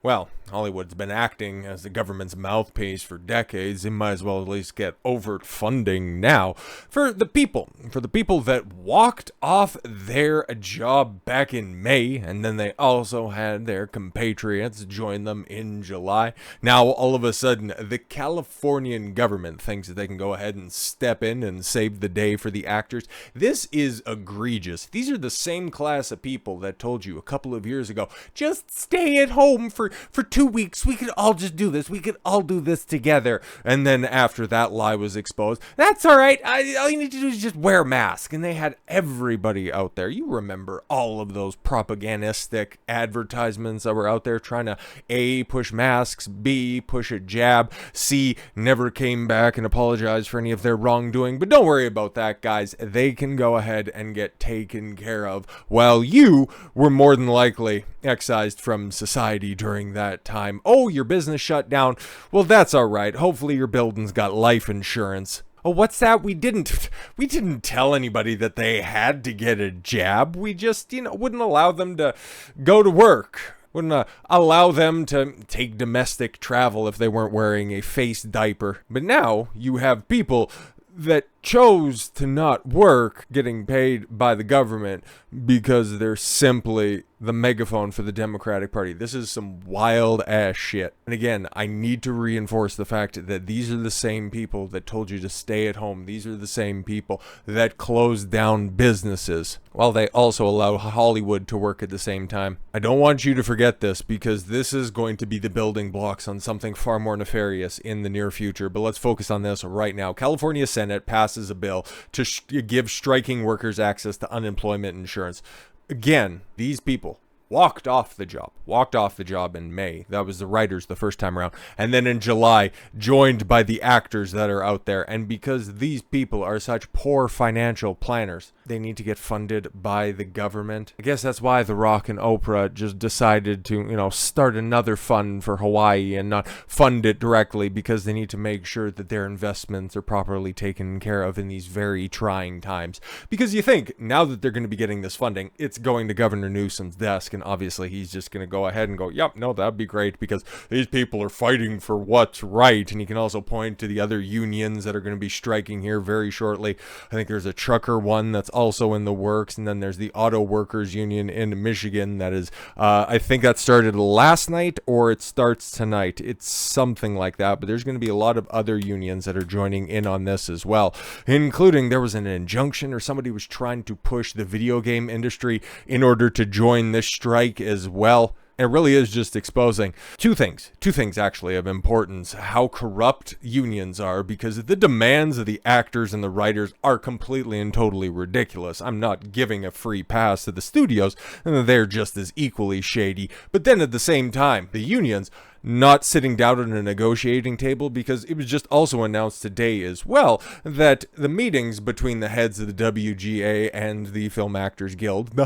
Well, Hollywood's been acting as the government's mouthpiece for decades. They might as well at least get overt funding now for the people that walked off their job back in May, and then they also had their compatriots join them in July. Now, all of a sudden, the Californian government thinks that they can go ahead and step in and save the day for the actors. This is egregious. These are the same class of people that told you a couple of years ago, just stay at home for 2 weeks. We could all just do this. We could all do this together. And then after that lie was exposed, that's all right. All you need to do is just wear a mask. And they had everybody out there. You remember all of those propagandistic advertisements that were out there trying to A, push masks, B, push a jab, C, never came back and apologized for any of their wrongdoing. But don't worry about that, guys. They can go ahead and get taken care of while you were more than likely excised from society during that time. Oh, your business shut down. Well, that's all right. Hopefully your building's got life insurance. Oh, what's that? We didn't tell anybody that they had to get a jab. We just, wouldn't allow them to go to work. Wouldn't allow them to take domestic travel if they weren't wearing a face diaper. But now you have people that chose to not work getting paid by the government because they're simply the megaphone for the Democratic Party. This is some wild ass shit. And again, I need to reinforce the fact that these are the same people that told you to stay at home. These are the same people that closed down businesses while they also allow Hollywood to work at the same time. I don't want you to forget this because this is going to be the building blocks on something far more nefarious in the near future. But let's focus on this right now. California Senate passes a bill to give striking workers access to unemployment insurance. Again, these people walked off the job in May. That was the writers the first time around. And then in July, joined by the actors that are out there. And because these people are such poor financial planners, they need to get funded by the government. I guess that's why The Rock and Oprah just decided to, start another fund for Hawaii and not fund it directly because they need to make sure that their investments are properly taken care of in these very trying times. Because you think, now that they're going to be getting this funding, it's going to Governor Newsom's desk, and obviously he's just going to go ahead and go, yep, no, that'd be great because these people are fighting for what's right. And he can also point to the other unions that are going to be striking here very shortly. I think there's a trucker one that's also in the works, and then there's the auto workers union in Michigan that is, I think that started last night or it starts tonight. It's something like that, but there's going to be a lot of other unions that are joining in on this as well, including there was an injunction or somebody was trying to push the video game industry in order to join this strike as well. It really is just exposing two things actually of importance: how corrupt unions are, because the demands of the actors and the writers are completely and totally ridiculous. I'm not giving a free pass to the studios, and they're just as equally shady. But then at the same time, the unions not sitting down at a negotiating table, because it was just also announced today as well that the meetings between the heads of the WGA and the Film Actors Guild,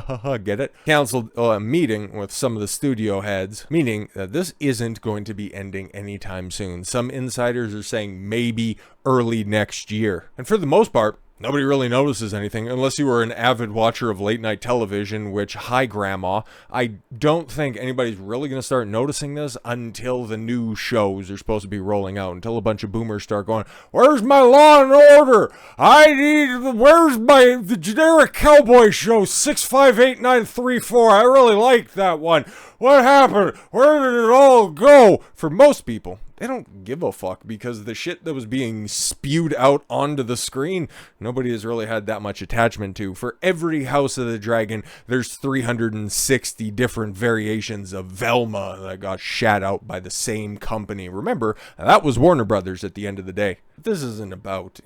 get it, canceled a meeting with some of the studio heads, meaning that this isn't going to be ending anytime soon. Some insiders are saying maybe early next year. And for the most part, nobody really notices anything unless you were an avid watcher of late night television, which, hi grandma, I don't think anybody's really going to start noticing this until the new shows are supposed to be rolling out, until a bunch of boomers start going, where's my Law and Order? Where's the generic cowboy show 658-934? I really liked that one. What happened? Where did it all go? For most people, they don't give a fuck because the shit that was being spewed out onto the screen, nobody has really had that much attachment to. For every House of the Dragon, there's 360 different variations of Velma that got shat out by the same company. Remember, that was Warner Brothers at the end of the day. This isn't about,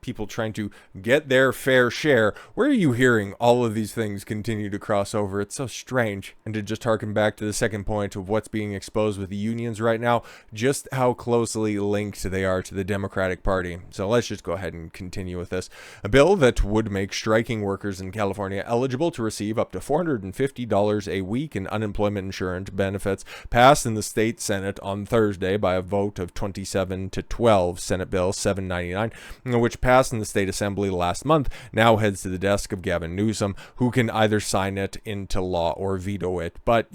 people trying to get their fair share. Where are you hearing all of these things continue to cross over? It's so strange. And to just harken back to the second point of what's being exposed with the unions right now, just how closely linked they are to the Democratic Party. So let's just go ahead and continue with this. A bill that would make striking workers in California eligible to receive up to $450 a week in unemployment insurance benefits passed in the state Senate on Thursday by a vote of 27 to 12. Senate Bill 799, which passed in the state assembly last month, now heads to the desk of Gavin Newsom, who can either sign it into law or veto it. But,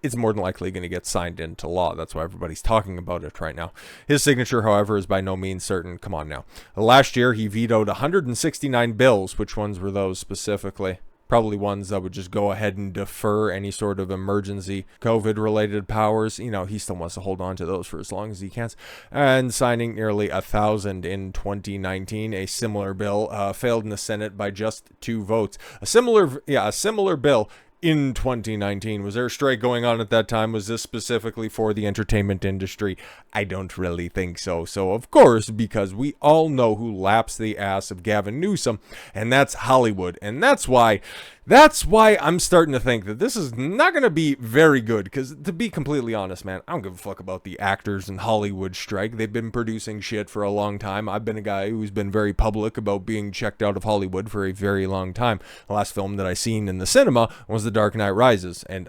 it's more than likely going to get signed into law. That's why everybody's talking about it right now. His signature, however, is by no means certain. Come on now. Last year, he vetoed 169 bills. Which ones were those specifically? Probably ones that would just go ahead and defer any sort of emergency COVID-related powers. You know, he still wants to hold on to those for as long as he can. And signing nearly 1,000 in 2019. A similar bill failed in the Senate by just 2 votes. A similar bill in 2019. Was there a strike going on at that time? Was this specifically for the entertainment industry? I don't really think so. So, of course, because we all know who laps the ass of Gavin Newsom, and that's Hollywood. And that's why I'm starting to think that this is not going to be very good. Because, to be completely honest, man, I don't give a fuck about the actors in Hollywood strike. They've been producing shit for a long time. I've been a guy who's been very public about being checked out of Hollywood for a very long time. The last film that I seen in the cinema was The Dark Knight Rises. And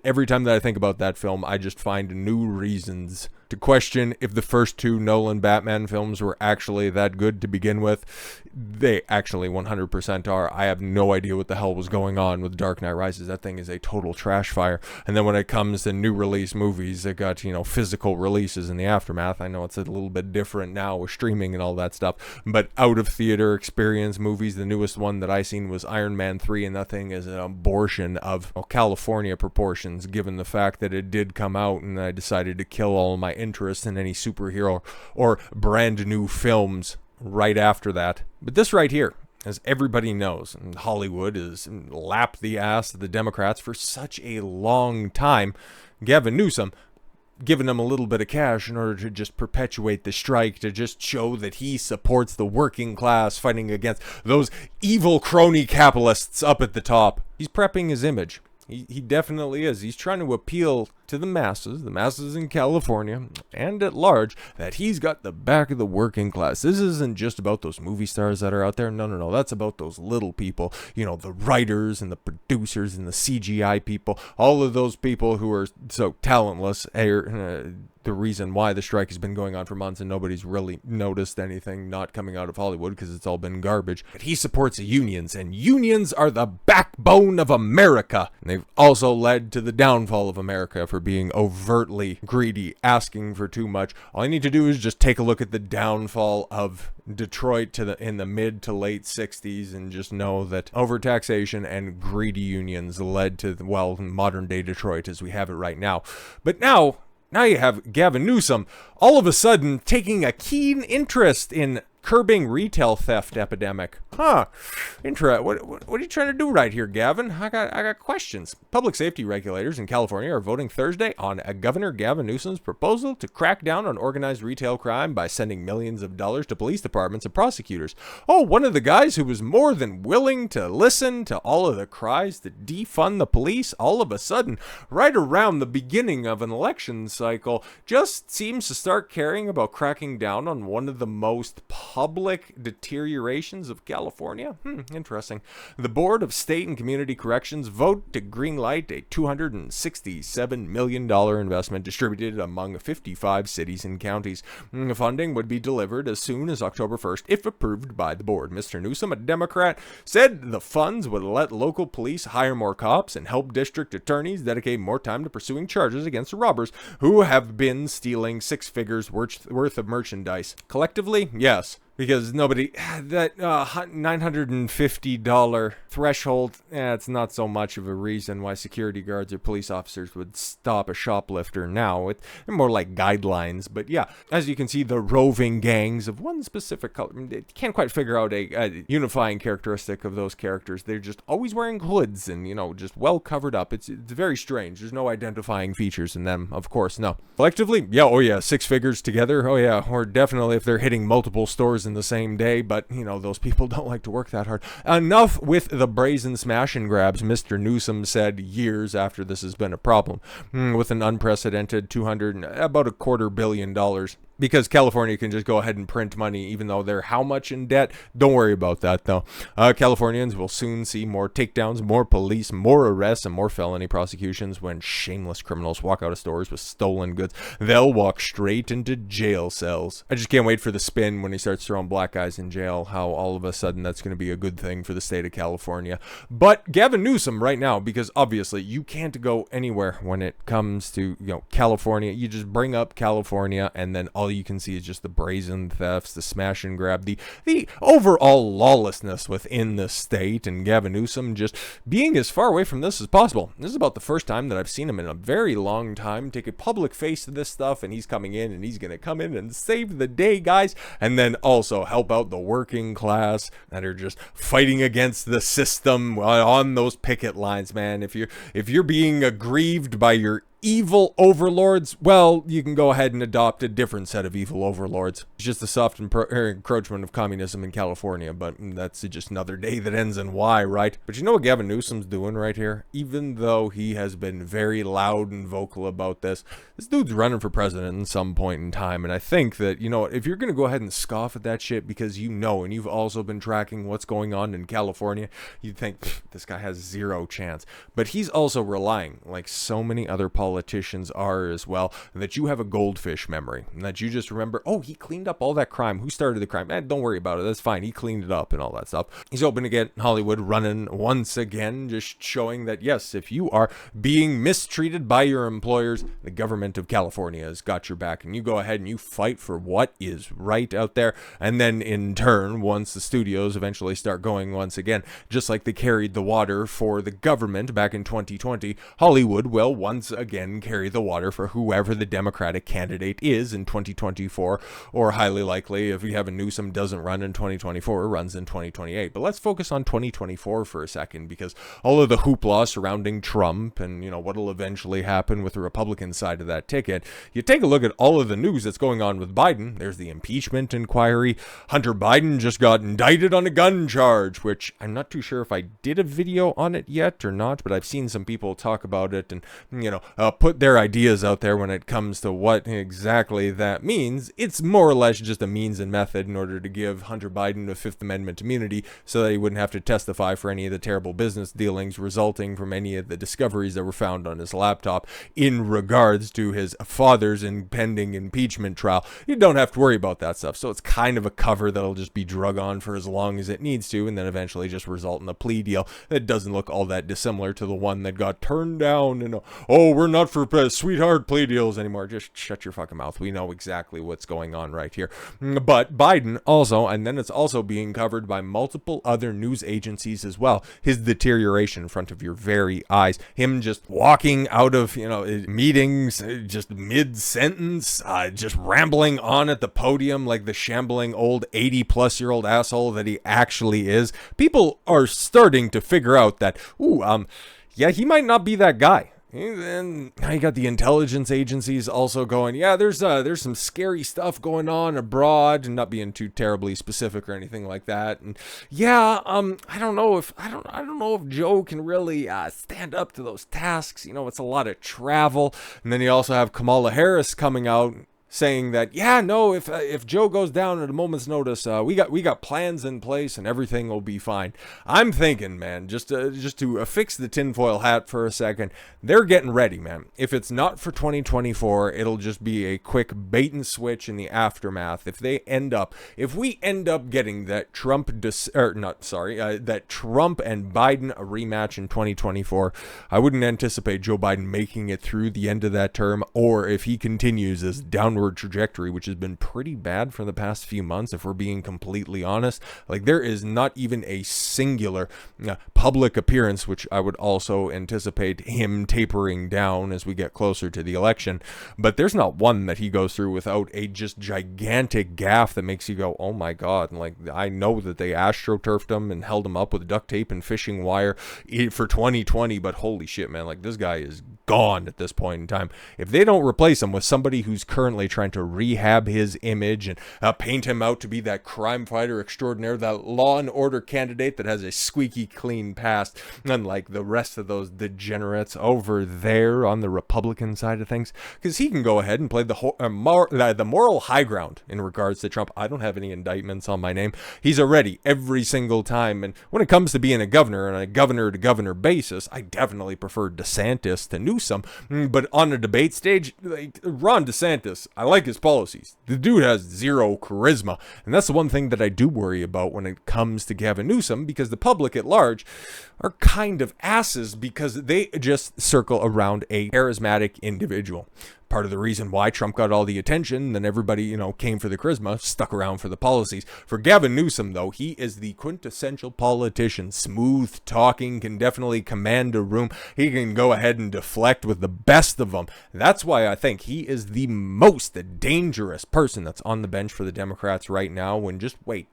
every time that I think about that film, I just find new reasons to question if the first 2 Nolan Batman films were actually that good to begin with. They actually 100% are. I have no idea what the hell was going on with Dark Knight Rises. That thing is a total trash fire. And then when it comes to new release movies that got, physical releases in the aftermath, I know it's a little bit different now with streaming and all that stuff, but out of theater experience movies, the newest one that I seen was Iron Man 3, and that thing is an abortion of California proportions, given the fact that it did come out and I decided to kill all my interest in any superhero or brand new films right after that. But this right here, as everybody knows, Hollywood has lapped the ass of the Democrats for such a long time. Gavin Newsom giving them a little bit of cash in order to just perpetuate the strike, to just show that he supports the working class fighting against those evil crony capitalists up at the top. He's prepping his image. He definitely is. He's trying to appeal to the masses in California and at large, that he's got the back of the working class. This isn't just about those movie stars that are out there. No. That's about those little people, the writers and the producers and the CGI people, all of those people who are so talentless. The reason why the strike has been going on for months and nobody's really noticed anything not coming out of Hollywood because it's all been garbage. But he supports the unions, and unions are the backbone of America. And they've also led to the downfall of America for being overtly greedy, asking for too much. All you need to do is just take a look at the downfall of Detroit in the mid to late 60s and just know that overtaxation and greedy unions led to, modern day Detroit as we have it right now. But now you have Gavin Newsom all of a sudden taking a keen interest in curbing retail theft epidemic. What are you trying to do right here, Gavin? I got questions. Public safety regulators in California are voting Thursday on Governor Gavin Newsom's proposal to crack down on organized retail crime by sending millions of dollars to police departments and prosecutors. One of the guys who was more than willing to listen to all of the cries to defund the police, all of a sudden, right around the beginning of an election cycle, just seems to start caring about cracking down on one of the most public deteriorations of California. Interesting. The Board of State and Community Corrections vote to greenlight a $267 million investment distributed among 55 cities and counties. Funding would be delivered as soon as October 1st if approved by the board. Mr. Newsom, a Democrat, said the funds would let local police hire more cops and help district attorneys dedicate more time to pursuing charges against robbers who have been stealing 6 figures worth of merchandise. Collectively, yes. Because that $950 threshold, it's not so much of a reason why security guards or police officers would stop a shoplifter now. They're more like guidelines. But yeah, as you can see, the roving gangs of one specific color, they can't quite figure out a unifying characteristic of those characters. They're just always wearing hoods and, just well covered up. It's very strange. There's no identifying features in them, of course, no. Collectively, 6 figures together, or definitely if they're hitting multiple stores in the same day, but those people don't like to work that hard. Enough with the brazen smash and grabs, Mr. Newsom said years after this has been a problem, with an unprecedented about $250 million because California can just go ahead and print money, even though they're how much in debt? Don't worry about that, though. Californians will soon see more takedowns, more police, more arrests, and more felony prosecutions when shameless criminals walk out of stores with stolen goods. They'll walk straight into jail cells. I just can't wait for the spin when he starts throwing black guys in jail, how all of a sudden that's going to be a good thing for the state of California. But Gavin Newsom right now, because obviously you can't go anywhere when it comes to, California. You just bring up California and then all you can see is just the brazen thefts, the smash and grab, the overall lawlessness within the state, and Gavin Newsom just being as far away from this as possible. This is about the first time that I've seen him in a very long time take a public face to this stuff, and he's coming in and he's going to come in and save the day, guys, and then also help out the working class that are just fighting against the system on those picket lines, man. If you're being aggrieved by your evil overlords, well, you can go ahead and adopt a different set of evil overlords. It's just the soft encroachment of communism in California, but that's just another day that ends in Y, right? But you know what Gavin Newsom's doing right here? Even though he has been very loud and vocal about this dude's running for president at some point in time, and I think that, if you're going to go ahead and scoff at that shit because and you've also been tracking what's going on in California, you'd think, this guy has zero chance. But he's also relying, like so many other politicians are as well, that you have a goldfish memory, and that you just remember, oh, he cleaned up all that crime. Who started the crime? Don't worry about it. That's fine. He cleaned it up and all that stuff. He's hoping to get Hollywood running once again, just showing that, yes, if you are being mistreated by your employers, the government of California has got your back, and you go ahead and you fight for what is right out there. And then in turn, once the studios eventually start going once again, just like they carried the water for the government back in 2020, Hollywood will once again carry the water for whoever the Democratic candidate is in 2024, or highly likely, if Gavin Newsom doesn't run in 2024, runs in 2028. But let's focus on 2024 for a second, because all of the hoopla surrounding Trump and, what'll eventually happen with the Republican side of that ticket, you take a look at all of the news that's going on with Biden. There's the impeachment inquiry. Hunter Biden just got indicted on a gun charge, which I'm not too sure if I did a video on it yet or not, but I've seen some people talk about it and, put their ideas out there when it comes to what exactly that means. It's more or less just a means and method in order to give Hunter Biden a Fifth Amendment immunity so that he wouldn't have to testify for any of the terrible business dealings resulting from any of the discoveries that were found on his laptop in regards to his father's impending impeachment trial. You don't have to worry about that stuff. So it's kind of a cover that'll just be drug on for as long as it needs to, and then eventually just result in a plea deal that doesn't look all that dissimilar to the one that got turned down. And we're not for sweetheart plea deals anymore. Just shut your fucking mouth. We know exactly what's going on right here. But Biden also, and then it's also being covered by multiple other news agencies as well, his deterioration in front of your very eyes. Him just walking out of, meetings, just mid-sentence, just rambling on at the podium like the shambling old 80-plus-year-old asshole that he actually is. People are starting to figure out that, he might not be that guy. And now you got the intelligence agencies also going, there's some scary stuff going on abroad, and not being too terribly specific or anything like that. And I don't know if Joe can really stand up to those tasks. It's a lot of travel. And then you also have Kamala Harris coming out saying that, if Joe goes down at a moment's notice, we got plans in place and everything will be fine. I'm thinking, man, just to affix the tinfoil hat for a second, they're getting ready, man. If it's not for 2024, it'll just be a quick bait and switch in the aftermath. If we end up getting that Trump and Biden a rematch in 2024, I wouldn't anticipate Joe Biden making it through the end of that term, or if he continues this downward trajectory, which has been pretty bad for the past few months, if we're being completely honest. Like, there is not even a singular public appearance, which I would also anticipate him tapering down as we get closer to the election, but there's not one that he goes through without a just gigantic gaffe that makes you go, oh my god. And like, I know that they astroturfed him and held him up with duct tape and fishing wire for 2020, but holy shit, man, like, this guy is gone at this point in time. If they don't replace him with somebody who's currently trying to rehab his image and paint him out to be that crime fighter extraordinaire, that law and order candidate that has a squeaky clean past, unlike the rest of those degenerates over there on the Republican side of things, because he can go ahead and play the moral high ground in regards to Trump. I don't have any indictments on my name. He's already every single time. And when it comes to being a governor on a governor-to-governor basis, I definitely prefer DeSantis to Newsom. But on a debate stage, like Ron DeSantis, I like his policies. The dude has zero charisma. And that's the one thing that I do worry about when it comes to Gavin Newsom, because the public at large are kind of asses because they just circle around a charismatic individual. Part of the reason why Trump got all the attention, then everybody, came for the charisma, stuck around for the policies. For Gavin Newsom, though, he is the quintessential politician. Smooth talking, can definitely command a room. He can go ahead and deflect with the best of them. That's why I think he is the most dangerous person that's on the bench for the Democrats right now. When just wait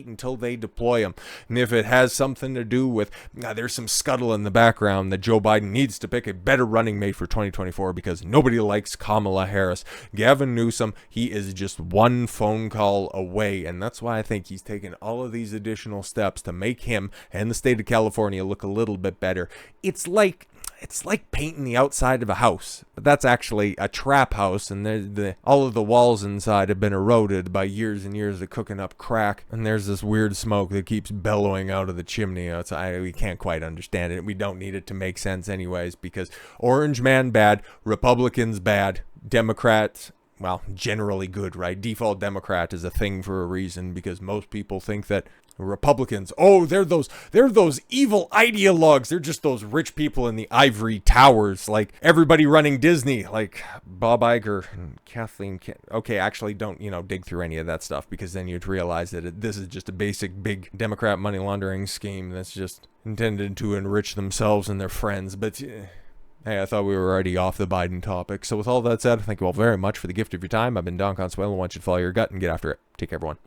until they deploy him. And if it has something to do with, there's some scuttle in the background that Joe Biden needs to pick a better running mate for 2024 because nobody likes Kamala Harris. Gavin Newsom, he is just one phone call away, and that's why I think he's taken all of these additional steps to make him and the state of California look a little bit better. It's like painting the outside of a house, but that's actually a trap house, and all of the walls inside have been eroded by years and years of cooking up crack, and there's this weird smoke that keeps bellowing out of the chimney. We can't quite understand it. We don't need it to make sense anyways, because Orange Man bad, Republicans bad, Democrats, well, generally good, right? Default Democrat is a thing for a reason, because most people think that Republicans, they're those evil ideologues. They're just those rich people in the ivory towers, like everybody running Disney, like Bob Iger and Kathleen. Okay, actually, don't dig through any of that stuff, because then you'd realize that this is just a basic big Democrat money laundering scheme that's just intended to enrich themselves and their friends. But hey, I thought we were already off the Biden topic. So with all that said, thank you all very much for the gift of your time. I've been Don Consuelo. I want you to follow your gut and get after it. Take care, everyone.